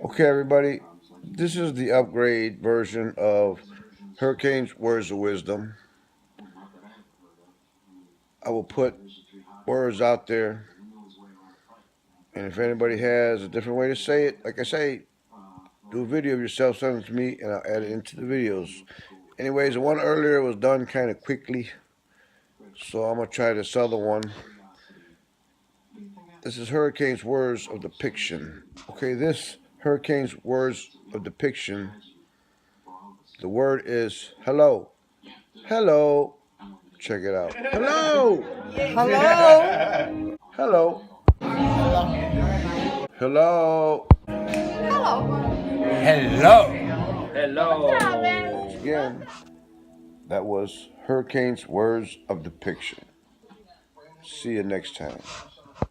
Okay, everybody, this is the upgrade version of Hurricane's Words of Wisdom. I will put words out there, and if anybody has a different way to say it, like I say, do a video of yourself, send it to me, and I'll add it into the videos. Anyways, the one earlier was done kind of quickly, so I'm going to try this other one. This is Hurricane's Words of Depiction. Okay, this Hurricane's Words of Depiction, the word is hello. Hello. Check it out. Hello. Hello. Hello. Hello. Hello. Hello. Again, that was Hurricane's Words of Depiction. See you next time.